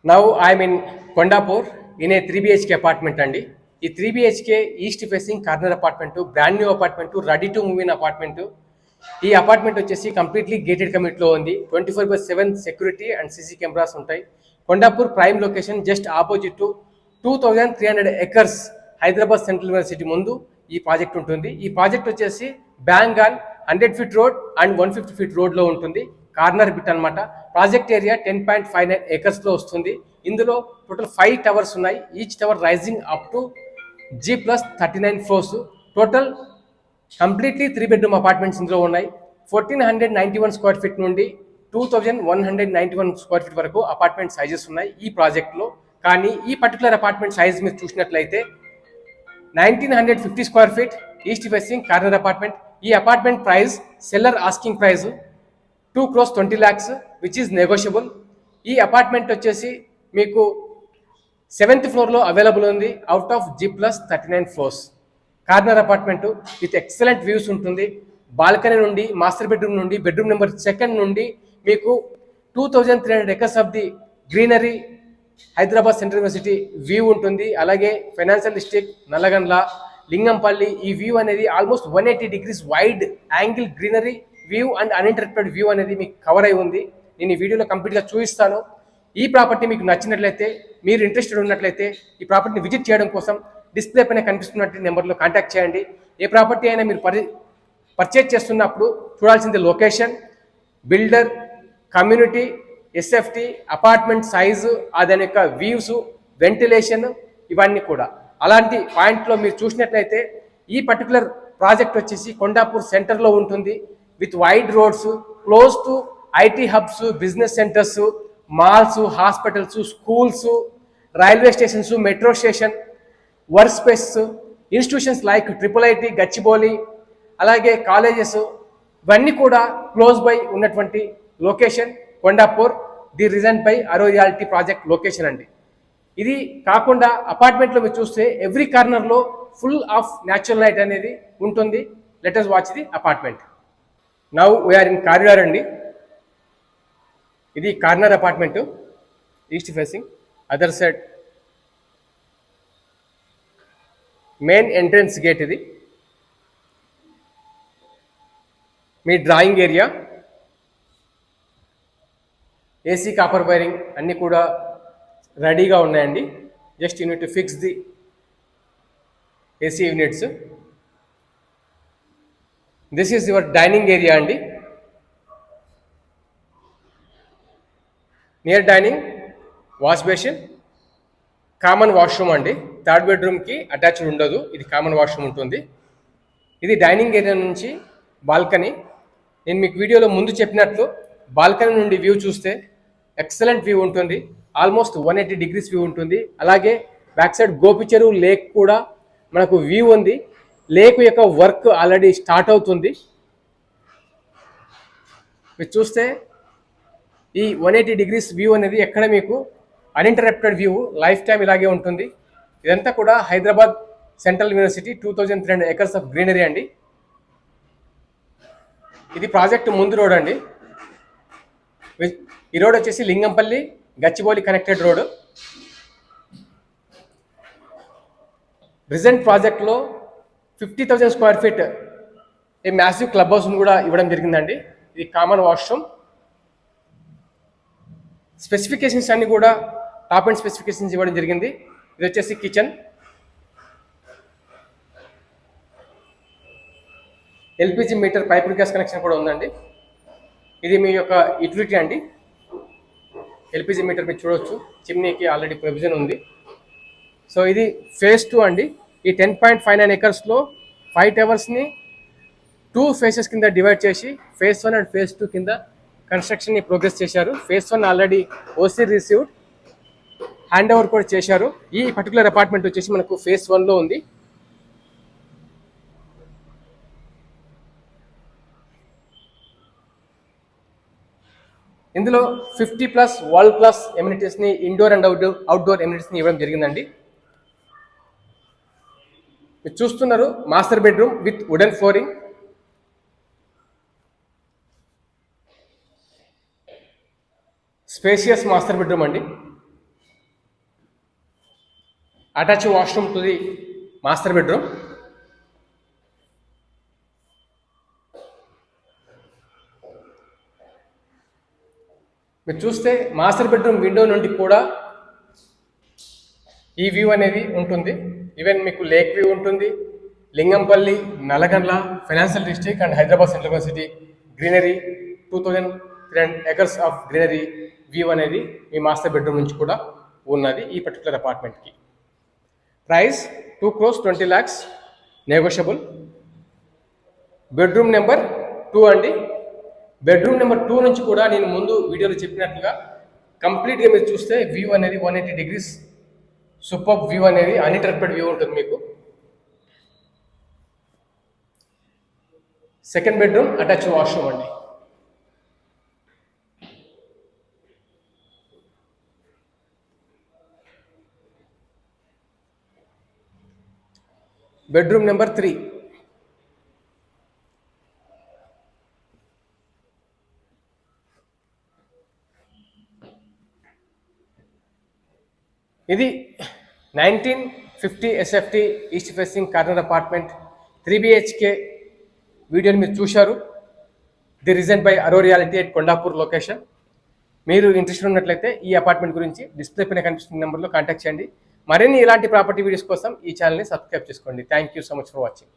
Now I'm in Kondapur in a 3 BHK apartment అండి. ఈ 3 BHK east facing corner apartment, brand new apartment, ready to move in apartment. ఈ apartment వచ్చేసి completely gated కమ్యూనిటీలో ఉంది. 24/7 security and CC cameras ఉంటాయి. Kondapur prime location just opposite to 2300 acres Hyderabad central university ముందు ఈ project ఉంటుంది. ఈ ప్రాజెక్ట్ వచ్చేసి bang on 100 feet road and 150 feet రోడ్లో ఉంటుంది. కార్నర్ బిట్ అనమాట. ప్రాజెక్ట్ ఏరియా 10.59 ఎకర్స్లో వస్తుంది. ఇందులో టోటల్ 5 టవర్స్ ఉన్నాయి. Each tower rising up to G+39 floors. Total completely 3 bedroom apartments ఇందులో ఉన్నాయి. 1491 స్క్వేర్ ఫీట్ నుండి 2191 స్క్వేర్ ఫీట్ వరకు అపార్ట్మెంట్ సైజెస్ ఉన్నాయి ఈ ప్రాజెక్ట్లో. కానీ ఈ పర్టికులర్ అపార్ట్మెంట్ సైజ్ మీరు చూసినట్లయితే 1950 square feet east facing corner apartment. ఈ apartment price seller asking price 2,20 lakhs which is negotiable. ఈ అపార్ట్మెంట్ వచ్చేసి మీకు 7th ఫ్లోర్లో అవైలబుల్ ఉంది out of G+39 floors. Corner apartment with excellent views ఉంటుంది. బాల్కనీ నుండి, మాస్టర్ బెడ్రూమ్ నుండి, బెడ్రూమ్ నెంబర్ 2 నుండి మీకు 2300 acres of the greenery Hyderabad central university view ఉంటుంది. అలాగే ఫైనాన్షియల్ డిస్ట్రిక్ట్, నల్లగండ్ల, లింగంపల్లి, ఈ వ్యూ అనేది almost 180 degrees wide angle greenery view and uninterrupted view అనేది మీకు కవర్ అయి ఉంది. నేను ఈ వీడియోలో కంప్లీట్గా చూపిస్తాను. ఈ ప్రాపర్టీ మీకు నచ్చినట్లయితే, మీరు ఇంట్రెస్టెడ్ ఉన్నట్లయితే ఈ ప్రాపర్టీని విజిట్ చేయడం కోసం డిస్ప్లే పైన కనిపిస్తున్నట్టు నెంబర్లో కాంటాక్ట్ చేయండి. ఏ ప్రాపర్టీ అయినా మీరు పర్చేజ్ చేస్తున్నప్పుడు చూడాల్సింది location, builder, community, SFT, apartment size, దాని యొక్క వ్యూస్, వెంటిలేషన్, ఇవన్నీ కూడా. అలాంటి పాయింట్లో మీరు చూసినట్లయితే ఈ పర్టికులర్ ప్రాజెక్ట్ వచ్చేసి కొండాపూర్ సెంటర్లో ఉంటుంది. With wide roads, close to IT hubs, business centres, malls, hospitals, schools, railway stations, metro station, work spaces, institutions like IIIT, Gachibowli, అలాగే కాలేజెస్, ఇవన్నీ కూడా క్లోజ్ బై ఉన్నటువంటి location Kondapur. The reason by Aro Realty project location అండి. ఇది కాకుండా అపార్ట్మెంట్లో మీరు చూస్తే ఎవ్రీ కార్నర్లో ఫుల్ ఆఫ్ న్యాచురల్ లైట్ అనేది ఉంటుంది. Let us watch the apartment. Now we are in corridor అండి. ఇది corner apartment, east facing. Other side main entrance gate. ఇది మీ drawing area, AC, copper wiring అన్నీ కూడా రెడీగా ఉన్నాయండి. Just unit to fix the AC units. This is your dining area అండి. Near dining wash basin, common washroom అండి. 3rd బెడ్రూమ్కి attached ఉండదు, ఇది కామన్ వాష్రూమ్ ఉంటుంది. ఇది డైనింగ్ ఏరియా నుంచి బాల్కనీ. నేను మీకు వీడియోలో ముందు చెప్పినట్లు బాల్కనీ నుండి వ్యూ చూస్తే ఎక్సలెంట్ వ్యూ ఉంటుంది. ఆల్మోస్ట్ 180 degrees వ్యూ ఉంటుంది. అలాగే బ్యాక్ సైడ్ గోపిచెరువు లేక్ కూడా మనకు వ్యూ ఉంది. లేక్ యొక్క వర్క్ ఆల్రెడీ స్టార్ట్ అవుతుంది. మీరు చూస్తే ఈ 180 degrees వ్యూ అనేది ఎక్కడ మీకు అన్ఇంటరప్టెడ్ వ్యూ లైఫ్ టైం ఇలాగే ఉంటుంది. ఇదంతా కూడా Hyderabad central university 2300 acres of greenery అండి. ఇది ప్రాజెక్ట్ ముందు రోడ్ అండి. ఈ రోడ్ వచ్చేసి Lingampally, Gachibowli connected road. Present ప్రాజెక్ట్లో 50,000 square feet a massive club హౌస్ను కూడా ఇవ్వడం జరిగిందండి. ఇది కామన్ వాష్రూమ్. స్పెసిఫికేషన్స్ అన్ని కూడా టాప్ అండ్ స్పెసిఫికేషన్స్ ఇవ్వడం జరిగింది. ఇది వచ్చేసి kitchen, LPG meter, pipe gas connection కూడా ఉందండి. ఇది మీ యొక్క యూటిలిటీ అండి. ఎల్పిజి మీటర్ మీరు చూడవచ్చు, చిమ్నీకి ఆల్రెడీ ప్రొవిజన్ ఉంది. సో ఇది phase 2 అండి. ఈ 10.59 ఎకర్స్లో 5 టవర్స్ని 2 phases కింద డివైడ్ చేసి phase 1 అండ్ phase 2 కింద కన్స్ట్రక్షన్ని ప్రోగ్రెస్ చేశారు. phase 1 already OC received, hand over కూడా చేశారు. ఈ పర్టికులర్ అపార్ట్మెంట్ వచ్చేసి మనకు phase 1లో ఉంది. ఇందులో 50+ వరల్డ్ క్లాస్ ఎమ్యూనిటీస్ని, ఇండోర్ అండ్ అవుట్డోర్ ఎమ్యూనిటీస్ని ఇవ్వడం జరిగిందండి. మీరు చూస్తున్నారు master bedroom with wooden flooring. Spacious master bedroom అండి. Attach washroom to the master bedroom. మీరు చూస్తే మాస్టర్ బెడ్రూమ్ విండో నుండి కూడా ఈ వ్యూ అనేది ఉంటుంది. ఈవెన్ మీకు లేక్ వ్యూ ఉంటుంది. Lingampally, Nallagandla financial district and Hyderabad central university greenery 2300 acres of greenery view అనేది మీ మాస్టర్ బెడ్రూమ్ నుంచి కూడా ఉన్నది ఈ పర్టికులర్ అపార్ట్మెంట్కి. Price 2,20 lakhs negotiable. Bedroom number 2 అండి. బెడ్రూమ్ నెంబర్ 2 నుంచి కూడా నేను ముందు వీడియోలో చెప్పినట్లుగా కంప్లీట్గా మీరు చూస్తే వ్యూ అనేది 180 degrees సూపర్ వ్యూ అనేది అన్ఇంటరప్టెడ్ వ్యూ ఉంటుంది మీకు. సెకండ్ బెడ్రూమ్ అటాచ్ వాష్రూమ్ అండి. Bedroom number 3. ఇది 1950 SFT east facing corner apartment 3 BHK వీడియోని మీరు చూశారు. The Regent by Aro Realty at Kondapur location. మీరు ఇంట్రెస్టెడ్ ఉన్నట్లయితే ఈ అపార్ట్మెంట్ గురించి డిస్ప్లే పైన కనిపిస్తున్న నెంబర్లో కాంటాక్ట్ చేయండి. మరిన్ని ఇలాంటి ప్రాపర్టీ వీడియోస్ కోసం ఈ ఛానల్ని సబ్స్క్రైబ్ చేసుకోండి. Thank you so much for watching.